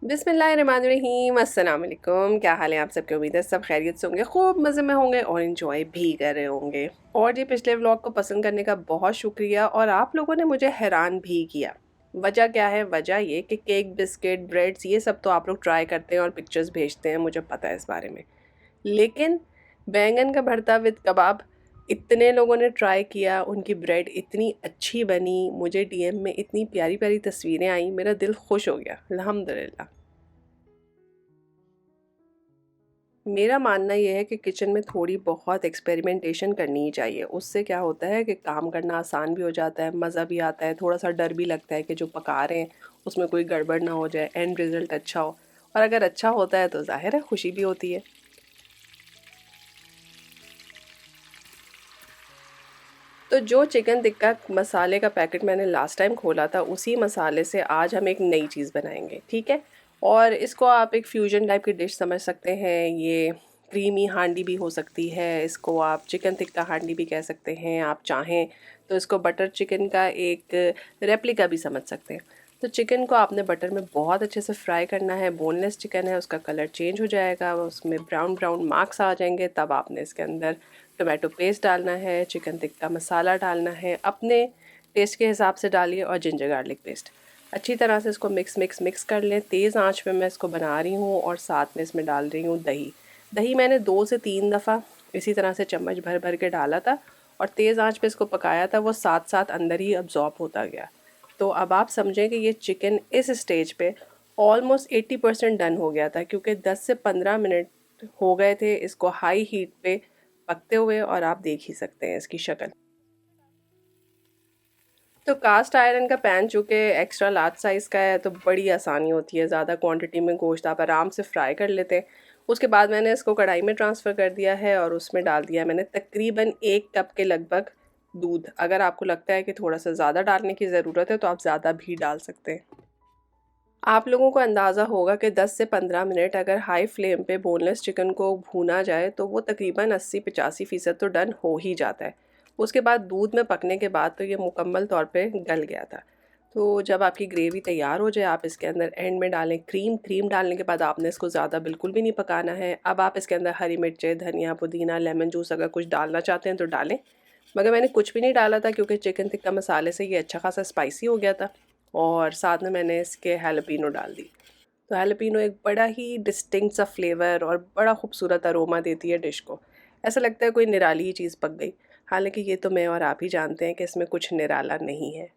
बिस्मिल्लाहिर्रहमानिर्रहीम, अस्सलाम वालेकुम। क्या हाल है आप सबके? उम्मीद है सब खैरियत से होंगे, खूब मज़े में होंगे और इन्जॉय भी कर रहे होंगे। और ये पिछले व्लॉग को पसंद करने का बहुत शुक्रिया, और आप लोगों ने मुझे हैरान भी किया। वजह क्या है? वजह ये कि केक, बिस्किट, ब्रेड्स, ये सब तो आप लोग ट्राई करते हैं और पिक्चर्स भेजते हैं, मुझे पता है इस बारे में। लेकिन बैंगन का भरता विद कबाब इतने लोगों ने ट्राई किया, उनकी ब्रेड इतनी अच्छी बनी, मुझे डीएम में इतनी प्यारी प्यारी तस्वीरें आई, मेरा दिल खुश हो गया अल्हम्दुलिल्लाह। मेरा मानना ये है कि किचन में थोड़ी बहुत एक्सपेरिमेंटेशन करनी ही चाहिए। उससे क्या होता है कि काम करना आसान भी हो जाता है, मज़ा भी आता है, थोड़ा-सा डर भी लगता है कि जो पका रहे हैं उसमें कोई गड़बड़ ना हो जाए, एंड रिज़ल्ट अच्छा हो। और अगर अच्छा होता है तो ज़ाहिर है खुशी भी होती है। तो जो चिकन टिक्का मसाले का पैकेट मैंने लास्ट टाइम खोला था, उसी मसाले से आज हम एक नई चीज़ बनाएंगे, ठीक है? और इसको आप एक फ्यूजन टाइप की डिश समझ सकते हैं। ये क्रीमी हांडी भी हो सकती है, इसको आप चिकन टिक्का हांडी भी कह सकते हैं। आप चाहें तो इसको बटर चिकन का एक रेप्लिका भी समझ सकते हैं। तो चिकन को आपने बटर में बहुत अच्छे से फ्राई करना है। बोनलेस चिकन है, उसका कलर चेंज हो जाएगा, उसमें ब्राउन ब्राउन मार्क्स आ जाएंगे, तब आपने इसके अंदर टोमेटो पेस्ट डालना है, चिकन टिक्का मसाला डालना है, अपने टेस्ट के हिसाब से डालिए, और जिंजर गार्लिक पेस्ट। अच्छी तरह से इसको मिक्स मिक्स मिक्स कर लें। तेज़ आंच पे मैं इसको बना रही हूँ, और साथ में इसमें डाल रही हूँ दही। दही मैंने 2 से 3 दफ़ा इसी तरह से चम्मच भर भर के डाला था, और तेज़ आंच पे इसको पकाया था, वो साथ साथ अंदर ही अब्जॉर्ब होता गया। तो अब आप समझें कि ये चिकन इस स्टेज पे ऑलमोस्ट 80% डन हो गया था, क्योंकि 10 से 15 मिनट हो गए थे इसको हाई हीट पे पकते हुए, और आप देख ही सकते हैं इसकी शक्ल। तो कास्ट आयरन का पैन चूँकि एक्स्ट्रा लार्ज साइज़ का है, तो बड़ी आसानी होती है, ज़्यादा क्वांटिटी में गोश्त आप आराम से फ्राई कर लेते हैं। उसके बाद मैंने इसको कढ़ाई में ट्रांसफ़र कर दिया है, और उसमें डाल दिया मैंने तकरीबन 1 कप के लगभग दूध। अगर आपको लगता है कि थोड़ा-सा ज़्यादा डालने की ज़रूरत है तो आप ज़्यादा भी डाल सकते हैं। आप लोगों को अंदाज़ा होगा कि 10 से 15 मिनट अगर हाई फ्लेम पे बोनलेस चिकन को भूना जाए तो वो तकरीबन 80-85% तो डन हो ही जाता है। उसके बाद दूध में पकने के बाद तो ये मुकम्मल तौर पे गल गया था। तो जब आपकी ग्रेवी तैयार हो जाए, आप इसके अंदर एंड में डालें क्रीम। क्रीम डालने के बाद आपने इसको ज़्यादा बिल्कुल भी नहीं पकाना है। अब आप इसके अंदर हरी मिर्चें, धनिया, पुदीना, लेमन जूस अगर कुछ डालना चाहते हैं तो डालें। मगर मैंने कुछ भी नहीं डाला था, क्योंकि चिकन टिक्का मसाले से ये अच्छा खासा स्पाइसी हो गया था, और साथ में मैंने इसके हैलोपिनो डाल दी। तो हैलोपिनो एक बड़ा ही डिस्टिंक्ट सा फ्लेवर और बड़ा खूबसूरत अरोमा देती है डिश को। ऐसा लगता है कोई निराली ही चीज़ पक गई। हालांकि ये तो मैं और आप ही जानते हैं कि इसमें कुछ निराला नहीं है।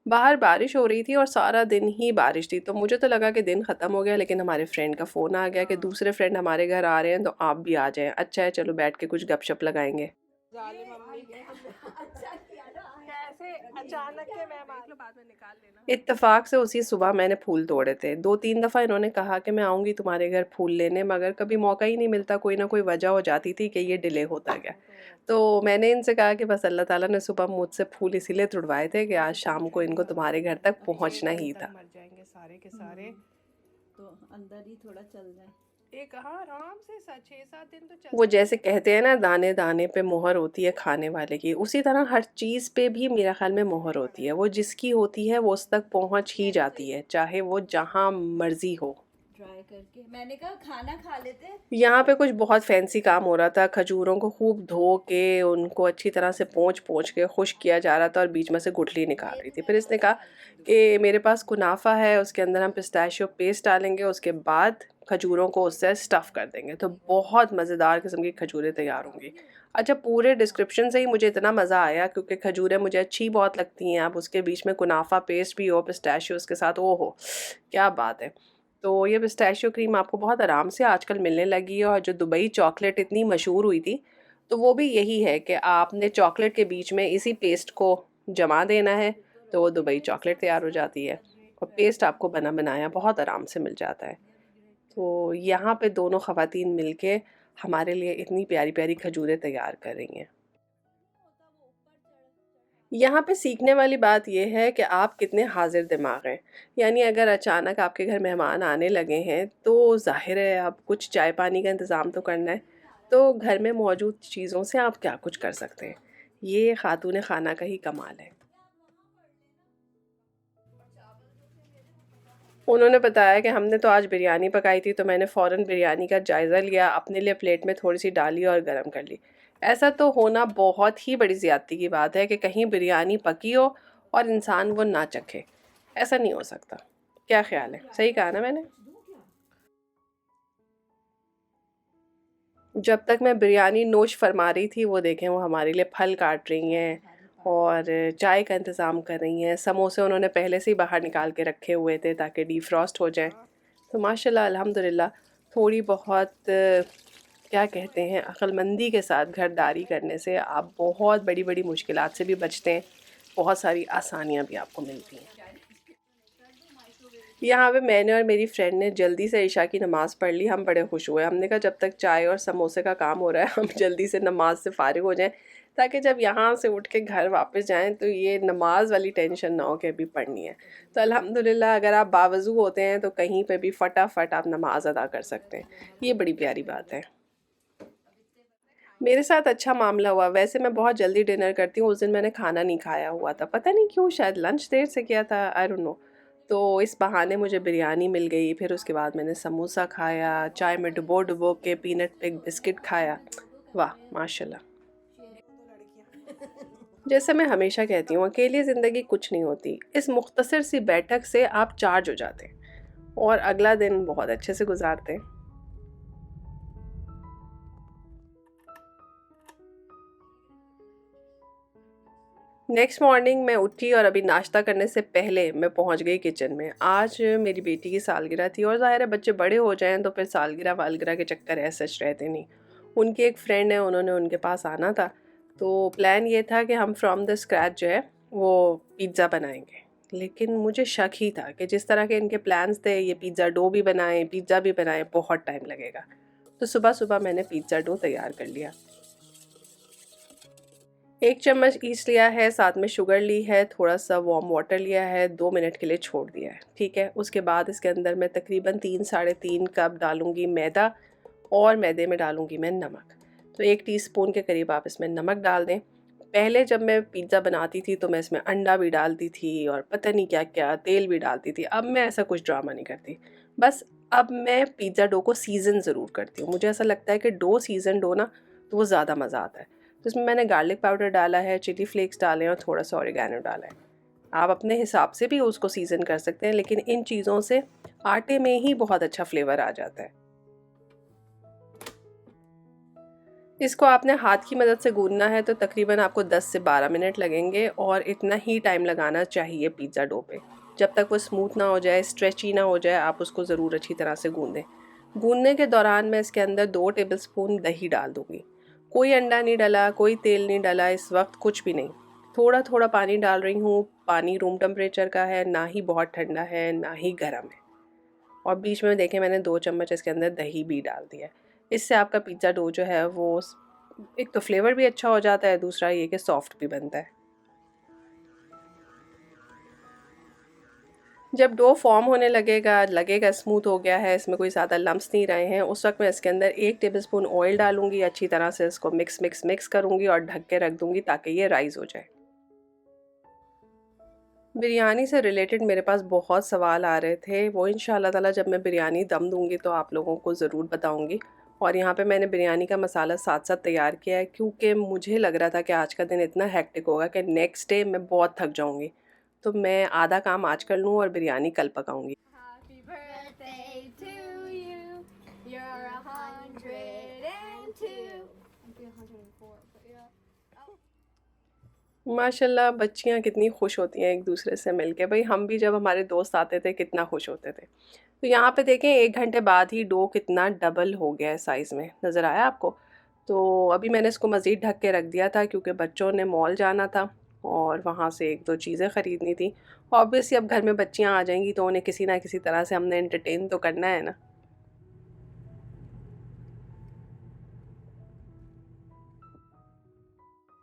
बाहर बारिश हो रही थी और सारा दिन ही बारिश थी, तो मुझे तो लगा कि दिन ख़त्म हो गया, लेकिन हमारे फ्रेंड का फ़ोन आ गया कि दूसरे फ्रेंड हमारे घर आ रहे हैं, तो आप भी आ जाएं। अच्छा है, चलो बैठ के कुछ गपशप लगाएंगे। जालिम अम्मी अच्छा किया ना, कैसे अचानक के मेहमान लो, बाद में निकाल लेना। इत्तेफाक से उसी सुबह मैंने फूल तोड़े थे। 2-3 दफ़ा इन्होंने कहा कि मैं आऊँगी तुम्हारे घर फूल लेने, मगर कभी मौका ही नहीं मिलता, कोई ना कोई वजह हो जाती थी कि ये डिले होता गया। तो मैंने इनसे कहा कि बस अल्लाह ताला ने सुबह मुझसे फूल इसीलिए तुड़वाए थे कि आज शाम को इनको तुम्हारे घर तक पहुँचना ही था। मर जाएंगे सारे के सारे, तो अंदर ही थोड़ा चल जाए। एक हाँ आराम से 6-7 दिन तो चल। वो जैसे कहते हैं ना, दाने दाने पे मोहर होती है खाने वाले की, उसी तरह हर चीज़ पे भी मेरा ख्याल में मोहर होती है। वो जिसकी होती है वो उस तक पहुंच ही जाती है, चाहे वो जहां मर्जी हो। ट्राई करके मैंने कहा खाना खा लेते। यहाँ पे कुछ बहुत फैंसी काम हो रहा था। खजूरों को खूब धो के उनको अच्छी तरह से पोंछ पोंछ के खुश किया जा रहा था, और बीच में से गुठली निकाल रही थी। फिर इसने कहा कि मेरे पास कुनाफा है, उसके अंदर हम पिस्ताशियो पेस्ट डालेंगे, उसके बाद खजूरों को उससे स्टफ़ कर देंगे, तो बहुत मज़ेदार किस्म की खजूरें तैयार होंगी। अच्छा, पूरे डिस्क्रिप्शन से ही मुझे इतना मज़ा आया, क्योंकि खजूरें मुझे अच्छी बहुत लगती हैं। अब उसके बीच में कुनाफा पेस्ट भी हो पिस्ताशियोज़ के साथ, ओहो क्या बात है। तो ये पिस्ताशियो क्रीम आपको बहुत आराम से आजकल मिलने लगी है, और जो दुबई चॉकलेट इतनी मशहूर हुई थी, तो वो भी यही है कि आपने चॉकलेट के बीच में इसी पेस्ट को जमा देना है, तो वो दुबई चॉकलेट तैयार हो जाती है। और पेस्ट आपको बना बनाया बहुत आराम से मिल जाता है। तो यहाँ पे दोनों ख़वातीन मिलके हमारे लिए इतनी प्यारी प्यारी खजूरें तैयार कर रही हैं। यहाँ पे सीखने वाली बात यह है कि आप कितने हाजिर दिमाग हैं। यानी अगर अचानक आपके घर मेहमान आने लगे हैं, तो ज़ाहिर है अब कुछ चाय पानी का इंतज़ाम तो करना है। तो घर में मौजूद चीज़ों से आप क्या कुछ कर सकते हैं। ये खातून खाना का ही कमाल है। उन्होंने बताया कि हमने तो आज बिरयानी पकाई थी, तो मैंने फ़ौरन बिरयानी का जायज़ा लिया, अपने लिए प्लेट में थोड़ी सी डाली और गर्म कर ली। ऐसा तो होना बहुत ही बड़ी ज़्यादती की बात है कि कहीं बिरयानी पकी हो और इंसान वो ना चखे। ऐसा नहीं हो सकता। क्या ख्याल है, सही कहा ना मैंने? जब तक मैं बिरयानी नोश फरमा रही थी, वो देखें वो हमारे लिए फल काट रही हैं और चाय का इंतज़ाम कर रही हैं। समोसे उन्होंने पहले से ही बाहर निकाल के रखे हुए थे ताकि डीफ्रॉस्ट हो जाएं। तो माशाल्लाह अल्हम्दुलिल्लाह थोड़ी बहुत क्या कहते हैं, अक्लमंदी के साथ घरदारी करने से आप बहुत बड़ी बड़ी मुश्किलात से भी बचते हैं, बहुत सारी आसानियाँ भी आपको मिलती हैं। यहाँ पे मैंने और मेरी फ्रेंड ने जल्दी से इशा की नमाज़ पढ़ ली। हम बड़े खुश हुए। हमने कहा जब तक चाय और समोसे का काम हो रहा है हम जल्दी से नमाज से फ़ारिग हो जाएं, ताकि जब यहाँ से उठ के घर वापस जाएं तो ये नमाज वाली टेंशन ना हो कि अभी पढ़नी है। तो अल्हम्दुलिल्लाह अगर आप बावज़ू होते हैं तो कहीं पे भी फटाफट आप नमाज अदा कर सकते हैं। ये बड़ी प्यारी बात है। मेरे साथ अच्छा मामला हुआ। वैसे मैं बहुत जल्दी डिनर करती हूँ, उस दिन मैंने खाना नहीं खाया हुआ था, पता नहीं क्यों, शायद लंच देर से किया था, आई डोंट नो। तो इस बहाने मुझे बिरयानी मिल गई। फिर उसके बाद मैंने समोसा खाया, चाय में डुबो डुबो के पीनट पिग बिस्किट खाया। वाह माशाल्लाह। जैसे मैं हमेशा कहती हूँ, अकेली ज़िंदगी कुछ नहीं होती। इस मुख्तसर सी बैठक से आप चार्ज हो जाते हैं और अगला दिन बहुत अच्छे से गुजारते हैं। नेक्स्ट मॉर्निंग मैं उठी और अभी नाश्ता करने से पहले मैं पहुंच गई किचन में। आज मेरी बेटी की सालगिरह थी और ज़ाहिर है बच्चे बड़े हो जाएं तो फिर सालगिरह वालगिरह के चक्कर ऐसे सच रहते नहीं। उनकी एक फ्रेंड है, उन्होंने उनके पास आना था, तो प्लान ये था कि हम फ्रॉम द स्क्रैच जो है वो पिज़्ज़ा बनाएंगे। लेकिन मुझे शक ही था कि जिस तरह के इनके प्लान्स थे, ये पिज़्ज़ा डो भी बनाएं, पिज़्ज़ा भी बनाएं, बहुत टाइम लगेगा। तो सुबह सुबह मैंने पिज़्ज़ा डो तैयार कर लिया। 1 चम्मच ईस्ट लिया है, साथ में शुगर ली है, थोड़ा सा वार्म वाटर लिया है, 2 मिनट के लिए छोड़ दिया है, ठीक है। उसके बाद इसके अंदर मैं तकरीबन 3 साढ़े 3 कप डालूँगी मैदा और मैदे में डालूँगी मैं नमक। तो 1 टीस्पून के करीब आप इसमें नमक डाल दें। पहले जब मैं पिज़्ज़ा बनाती थी तो मैं इसमें अंडा भी डालती थी और पता नहीं क्या-क्या तेल भी डालती थी। अब मैं ऐसा कुछ ड्रामा नहीं करती। बस अब मैं पिज़्ज़ा डो को सीज़न ज़रूर करती हूँ। मुझे ऐसा लगता है कि डो सीज़न डो ना, तो वो ज़्यादा मज़ा आता है। तो इसमें मैंने गार्लिक पाउडर डाला है, चिली फ्लेक्स डाले हैं और थोड़ा सा ऑरिगैनो डाला है। आप अपने हिसाब से भी उसको सीज़न कर सकते हैं, लेकिन इन चीज़ों से आटे में ही बहुत अच्छा फ्लेवर आ जाता है। इसको आपने हाथ की मदद से गूंदना है तो तकरीबन आपको 10 से 12 मिनट लगेंगे और इतना ही टाइम लगाना चाहिए पिज़्ज़ा डो पे। जब तक वो स्मूथ ना हो जाए, स्ट्रेची ना हो जाए, आप उसको ज़रूर अच्छी तरह से गूंदें। गूंदने के दौरान मैं इसके अंदर 2 टेबलस्पून दही डाल दूँगी। कोई अंडा नहीं डला, कोई तेल नहीं डला, इस वक्त कुछ भी नहीं। थोड़ा थोड़ा पानी डाल रही हूँ। पानी रूम टेम्परेचर का है, ना ही बहुत ठंडा है ना ही गर्म है। और बीच में देखें मैंने 2 चम्मच इसके अंदर दही भी डाल दिया है। इससे आपका पिज़्ज़ा डो जो है वो एक तो फ्लेवर भी अच्छा हो जाता है, दूसरा ये कि सॉफ्ट भी बनता है। जब डो फॉर्म होने लगेगा स्मूथ हो गया है, इसमें कोई ज़्यादा लम्स नहीं रहे हैं, उस वक्त मैं इसके अंदर 1 टेबलस्पून ऑयल डालूंगी। अच्छी तरह से इसको मिक्स करूंगी और ढक के रख दूंगी ताकि ये राइज़ हो जाए। बिरयानी से रिलेटेड मेरे पास बहुत सवाल आ रहे थे, वो इंशाल्लाह ताला जब मैं बिरयानी दम दूंगी तो आप लोगों को ज़रूर बताऊंगी। और यहाँ पे मैंने बिरयानी का मसाला साथ साथ तैयार किया है, क्योंकि मुझे लग रहा था कि आज का दिन इतना हेक्टिक होगा कि नेक्स्ट डे मैं बहुत थक जाऊंगी। तो मैं आधा काम आज कर लूँ और बिरयानी कल पकाऊंगी। Happy birthday to you. You're 102. I'd be 104, but yeah. माशाल्लाह बच्चियाँ कितनी खुश होती हैं एक दूसरे से मिलके। भाई हम भी जब हमारे दोस्त आते थे कितना खुश होते थे। तो यहाँ पे देखें 1 घंटे बाद ही डो कितना डबल हो गया है साइज़ में, नज़र आया आपको? तो अभी मैंने इसको मज़ीद ढक के रख दिया था क्योंकि बच्चों ने मॉल जाना था और वहाँ से 1-2 चीज़ें ख़रीदनी थी। ऑब्वियसली अब घर में बच्चियाँ आ जाएंगी तो उन्हें किसी ना किसी तरह से हमने एंटरटेन तो करना है ना।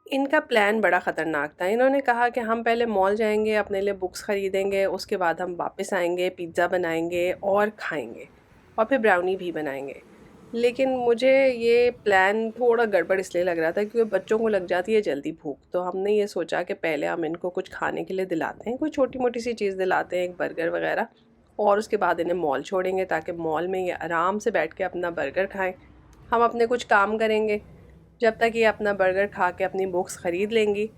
इनका प्लान बड़ा ख़तरनाक था। इन्होंने कहा कि हम पहले मॉल जाएंगे, अपने लिए बुक्स ख़रीदेंगे, उसके बाद हम वापस आएंगे, पिज़्ज़ा बनाएंगे और खाएंगे और फिर ब्राउनी भी बनाएंगे। लेकिन मुझे ये प्लान थोड़ा गड़बड़ इसलिए लग रहा था क्योंकि बच्चों को लग जाती है जल्दी भूख। तो हमने ये सोचा कि पहले हम इनको कुछ खाने के लिए दिलाते हैं, कोई छोटी मोटी सी चीज़ दिलाते हैं, एक बर्गर वग़ैरह, और उसके बाद इन्हें मॉल छोड़ेंगे ताकि मॉल में ये आराम से बैठ के अपना बर्गर खाएं। हम अपने कुछ काम करेंगे जब तक ये अपना बर्गर खा के अपनी बुक्स ख़रीद लेंगी।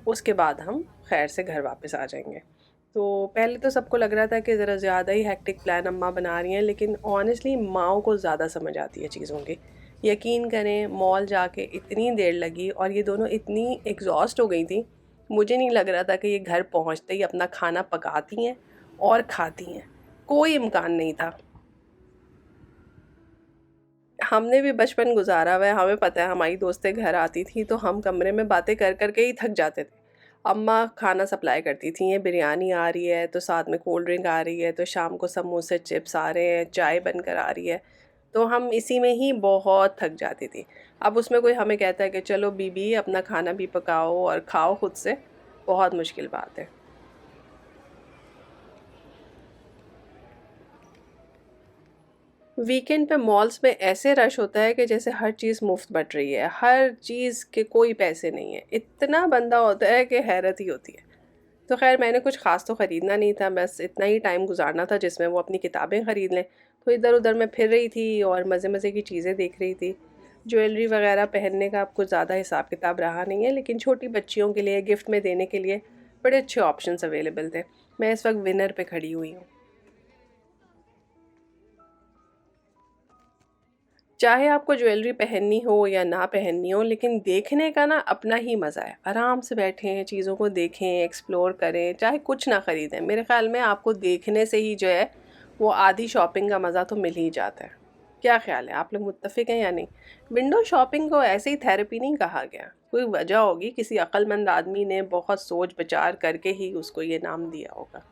उसके बाद हम खैर से घर वापस आ जाएंगे। तो पहले तो सबको लग रहा था कि ज़रा ज़्यादा ही हेक्टिक प्लान अम्मा बना रही हैं, लेकिन ऑनेस्टली माओ को ज़्यादा समझ आती है चीज़ों की। यकीन करें, मॉल जाके इतनी देर लगी और ये दोनों इतनी एग्जॉस्ट हो गई थी, मुझे नहीं लग रहा था कि ये घर पहुंचते ही अपना खाना पकाती हैं और खाती हैं। कोई इम्कान नहीं था। हमने भी बचपन गुजारा हुआ है, हमें पता है। हमारी दोस्तें घर आती थी तो हम कमरे में बातें कर कर के ही थक जाते थे। अम्मा खाना सप्लाई करती थी, ये बिरयानी आ रही है तो साथ में कोल्ड ड्रिंक आ रही है, तो शाम को समोसे चिप्स आ रहे हैं, चाय बनकर आ रही है, तो हम इसी में ही बहुत थक जाती थी। अब उसमें कोई हमें कहता है कि चलो बीबी अपना खाना भी पकाओ और खाओ खुद से, बहुत मुश्किल बात है। वीकेंड पे मॉल्स में ऐसे रश होता है कि जैसे हर चीज़ मुफ्त बट रही है, हर चीज़ के कोई पैसे नहीं है। इतना बंदा होता है कि हैरत ही होती है। तो खैर मैंने कुछ ख़ास तो ख़रीदना नहीं था, बस इतना ही टाइम गुजारना था जिसमें वो अपनी किताबें ख़रीद लें। तो इधर उधर मैं फिर रही थी और मज़े मज़े की चीज़ें देख रही थी। ज्वेलरी वगैरह पहनने का अब कुछ ज़्यादा हिसाब किताब रहा नहीं है, लेकिन छोटी बच्चियों के लिए गिफ्ट में देने के लिए बड़े अच्छे ऑप्शंस अवेलेबल थे। मैं इस वक्त विनर पे खड़ी हुई हूँ। चाहे आपको ज्वेलरी पहननी हो या ना पहननी हो, लेकिन देखने का ना अपना ही मज़ा है। आराम से बैठें, चीज़ों को देखें, एक्सप्लोर करें, चाहे कुछ ना ख़रीदें। मेरे ख़्याल में आपको देखने से ही जो है वो आधी शॉपिंग का मज़ा तो मिल ही जाता है। क्या ख़्याल है, आप लोग मुत्तफ़िक हैं या नहीं? विंडो शॉपिंग को ऐसे ही थेरेपी नहीं कहा गया, कोई वजह होगी। किसी अक्लमंद आदमी ने बहुत सोच विचार करके ही उसको ये नाम दिया होगा।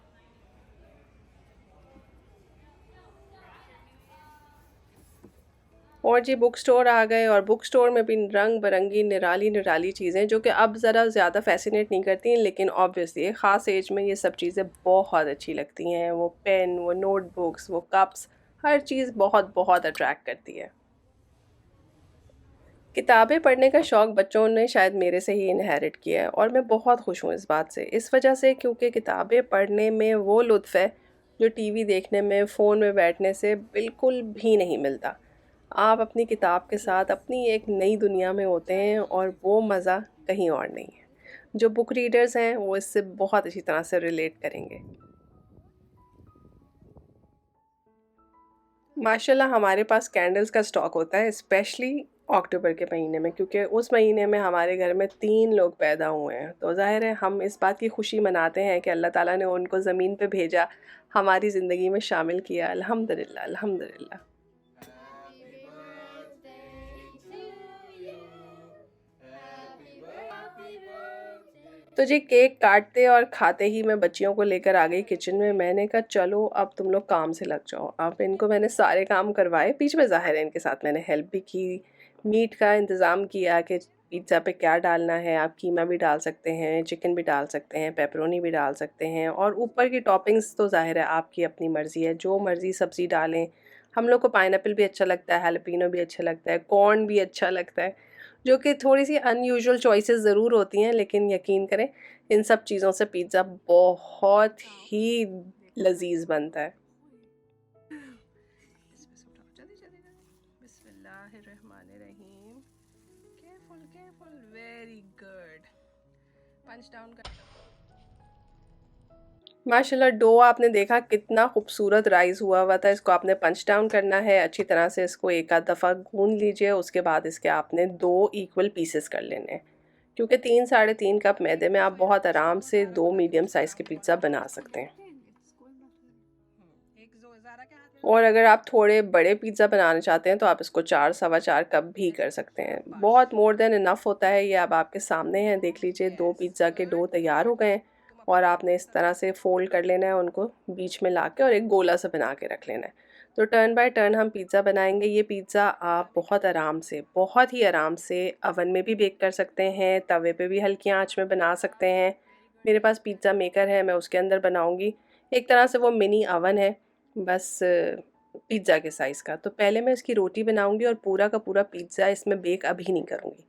और जी बुक स्टोर आ गए, और बुक स्टोर में भी रंग बिरंगी निराली निराली चीज़ें जो कि अब ज़रा ज़्यादा फैसिनेट नहीं करती, लेकिन ऑब्वियसली एक ख़ास एज में ये सब चीज़ें बहुत अच्छी लगती हैं। वो पेन, वो नोटबुक्स, वो कप्स, हर चीज़ बहुत बहुत अट्रैक्ट करती है। किताबें पढ़ने का शौक़ बच्चों ने शायद मेरे से ही इनहेरिट किया है, और मैं बहुत खुश हूँ इस बात से। इस वजह से क्योंकि किताबें पढ़ने में वो लुत्फ़ है जो टीवी देखने में, फ़ोन में बैठने से बिल्कुल भी नहीं मिलता। आप अपनी किताब के साथ अपनी एक नई दुनिया में होते हैं और वो मज़ा कहीं और नहीं है। जो बुक रीडर्स हैं वो इससे बहुत अच्छी तरह से रिलेट करेंगे। माशाल्लाह हमारे पास कैंडल्स का स्टॉक होता है, स्पेशली अक्टूबर के महीने में, क्योंकि उस महीने में हमारे घर में 3 लोग पैदा हुए हैं। तो ज़ाहिर है हम इस बात की खुशी मनाते हैं कि अल्लाह ताला ने उनको ज़मीन पे भेजा, हमारी ज़िंदगी में शामिल किया। अल्हम्दुलिल्लाह, अल्हम्दुलिल्लाह। Happy birthday to you. Happy birthday. तो जी केक काटते और खाते ही मैं बच्चियों को लेकर आ गई किचन में। मैंने कहा चलो अब तुम लोग काम से लग जाओ। अब इनको मैंने सारे काम करवाए, बीच में ज़ाहिर है इनके साथ मैंने हेल्प भी की। मीट का इंतज़ाम किया कि पिज़्ज़ा पे क्या डालना है। आप कीमा भी डाल सकते हैं, चिकन भी डाल सकते हैं, पेपरोनी भी डाल सकते हैं, और ऊपर की टॉपिंग्स तो ज़ाहिर है आपकी अपनी मर्ज़ी है, जो मर्ज़ी सब्ज़ी डालें। हम लोग को पाइनएप्पल भी अच्छा लगता है, हैलोपिनो भी अच्छा लगता है, कॉर्न भी अच्छा लगता है, जो कि थोड़ी सी अनयूजुअल चॉइसेस ज़रूर होती हैं, लेकिन यकीन करें इन सब चीज़ों से पिज़्ज़ा बहुत ही लजीज बनता है। बिस्मिल्लाहिर्रहमानिर्रहीम। Careful careful, very good. Punch down कर। माशाल्लाह डो आपने देखा कितना खूबसूरत राइस हुआ था। इसको आपने पंच डाउन करना है अच्छी तरह से। इसको एक आध दफ़ा गूंद लीजिए, उसके बाद इसके आपने 2 इक्वल पीसेस कर लेने हैं, क्योंकि 3 साढ़े 3 कप मैदे में आप बहुत आराम से 2 मीडियम साइज़ के पिज़्ज़ा बना सकते हैं। और अगर आप थोड़े बड़े पिज़्ज़ा बनाना चाहते हैं तो आप इसको 4 सवा 4 कप भी कर सकते हैं। बहुत मोर देन इनफ होता है ये। अब आपके सामने हैं, देख लीजिए 2 पिज़्ज़ा के डो तैयार हो गए हैं, और आपने इस तरह से फ़ोल्ड कर लेना है उनको बीच में ला के, और एक गोला सा बना के रख लेना है। तो टर्न बाय टर्न हम पिज़्ज़ा बनाएंगे। ये पिज़्ज़ा आप बहुत आराम से, बहुत ही आराम से अवन में भी बेक कर सकते हैं, तवे पे भी हल्की आंच में बना सकते हैं। मेरे पास पिज़्ज़ा मेकर है, मैं उसके अंदर बनाऊंगी। एक तरह से वो मिनी अवन है, बस पिज़्ज़ा के साइज़ का। तो पहले मैं इसकी रोटी बनाऊंगी और पूरा का पूरा पिज़्ज़ा इसमें बेक अभी नहीं करूँगी,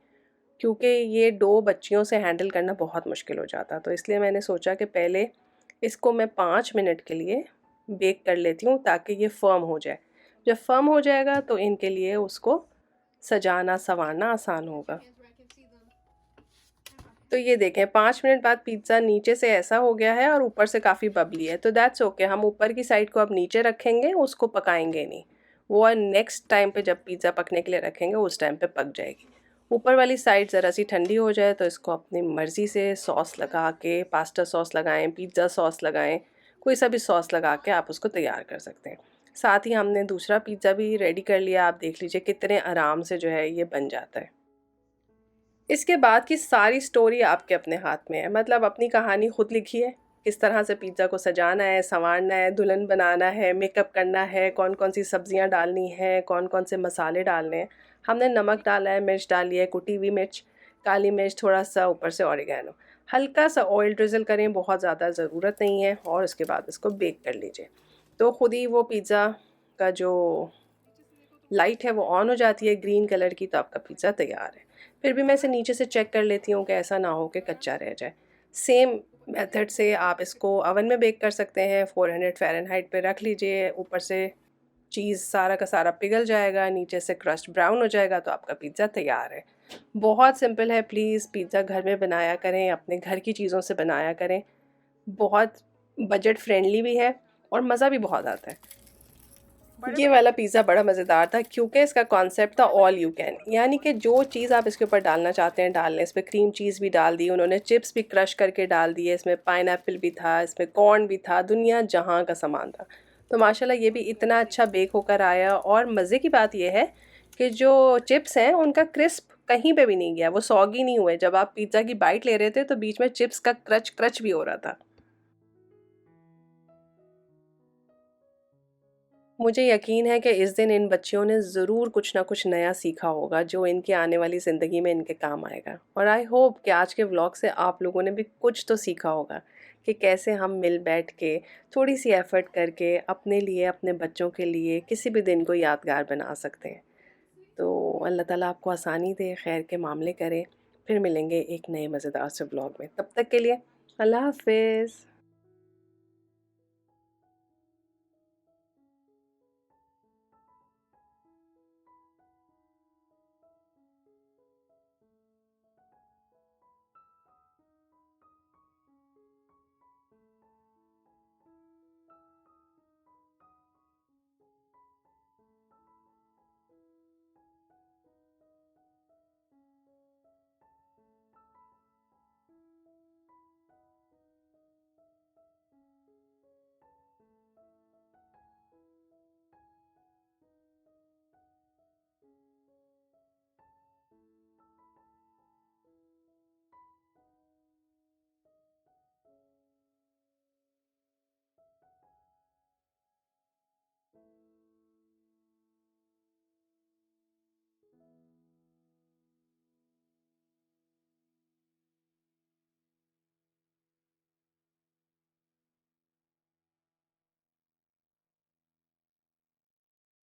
क्योंकि ये डो बच्चियों से हैंडल करना बहुत मुश्किल हो जाता। तो इसलिए मैंने सोचा कि पहले इसको मैं 5 मिनट के लिए बेक कर लेती हूँ ताकि ये फर्म हो जाए। जब फर्म हो जाएगा तो इनके लिए उसको सजाना संवारना आसान होगा। तो ये देखें 5 मिनट बाद पिज़्ज़ा नीचे से ऐसा हो गया है और ऊपर से काफ़ी बबली है, तो दैट्स ओके। हम ऊपर की साइड को अब नीचे रखेंगे, उसको पकाएंगे नहीं। वो नेक्स्ट टाइम पे जब पिज़्ज़ा पकने के लिए रखेंगे उस टाइम पे पक जाएगी। ऊपर वाली साइड ज़रा सी ठंडी हो जाए तो इसको अपनी मर्ज़ी से सॉस लगा के, पास्ता सॉस लगाएं, पिज़्ज़ा सॉस लगाएं, कोई सा भी सॉस लगा के आप उसको तैयार कर सकते हैं। साथ ही हमने दूसरा पिज़्ज़ा भी रेडी कर लिया। आप देख लीजिए कितने आराम से जो है ये बन जाता है। इसके बाद की सारी स्टोरी आपके अपने हाथ में है, मतलब अपनी कहानी खुद लिखिए। किस तरह से पिज़्ज़ा को सजाना है, संवारना है, दुल्हन बनाना है, मेकअप करना है, कौन कौन सी सब्जियां डालनी है, कौन कौन से मसाले डालने हैं। हमने नमक डाला है, मिर्च डाली है, कुटी हुई मिर्च, काली मिर्च, थोड़ा सा ऊपर से ऑरिगेनो, हल्का सा ऑयल ड्रिजल करें, बहुत ज़्यादा ज़रूरत नहीं है। और उसके बाद इसको बेक कर लीजिए तो खुद ही वो पिज़्ज़ा का जो लाइट है वो ऑन हो जाती है ग्रीन कलर की, तो आपका पिज़्ज़ा तैयार है। फिर भी मैं इसे नीचे से चेक कर लेती हूँ कि ऐसा ना हो कि कच्चा रह जाए। सेम मेथड से आप इसको ओवन में बेक कर सकते हैं। 400 फ़ारेनहाइट पे रख लीजिए, ऊपर से चीज़ सारा का सारा पिघल जाएगा, नीचे से क्रस्ट ब्राउन हो जाएगा, तो आपका पिज़्ज़ा तैयार है। बहुत सिंपल है। प्लीज़ पिज़्ज़ा घर में बनाया करें, अपने घर की चीज़ों से बनाया करें। बहुत बजट फ्रेंडली भी है और मज़ा भी बहुत आता है। ये वाला पिज़्ज़ा बड़ा मज़ेदार था क्योंकि इसका कॉन्सेप्ट था ऑल यू कैन, यानी कि जो चीज़ आप इसके ऊपर डालना चाहते हैं डाल लें। इसमें क्रीम चीज़ भी डाल दी उन्होंने, चिप्स भी क्रश करके डाल दिए, इसमें पाइनएप्पल भी था, इसमें कॉर्न भी था, दुनिया जहाँ का सामान था। तो माशाल्लाह ये भी इतना अच्छा बेक होकर आया। और मज़े की बात यह है कि जो चिप्स हैं उनका क्रिस्प कहीं पे भी नहीं गया, वो सॉगी नहीं हुए। जब आप पिज़्ज़ा की बाइट ले रहे थे तो बीच में चिप्स का क्रच क्रच भी हो रहा था। मुझे यकीन है कि इस दिन इन बच्चियों ने ज़रूर कुछ ना कुछ नया सीखा होगा जो इनकी आने वाली ज़िंदगी में इनके काम आएगा। और आई होप कि आज के व्लॉग से आप लोगों ने भी कुछ तो सीखा होगा कि कैसे हम मिल बैठ के थोड़ी सी एफ़र्ट करके अपने लिए, अपने बच्चों के लिए किसी भी दिन को यादगार बना सकते हैं। तो अल्लाह ताला आपको आसानी दे, खैर के मामले करे। फिर मिलेंगे एक नए मज़ेदार से व्लॉग में। तब तक के लिए अल्लाह हाफ़िज़।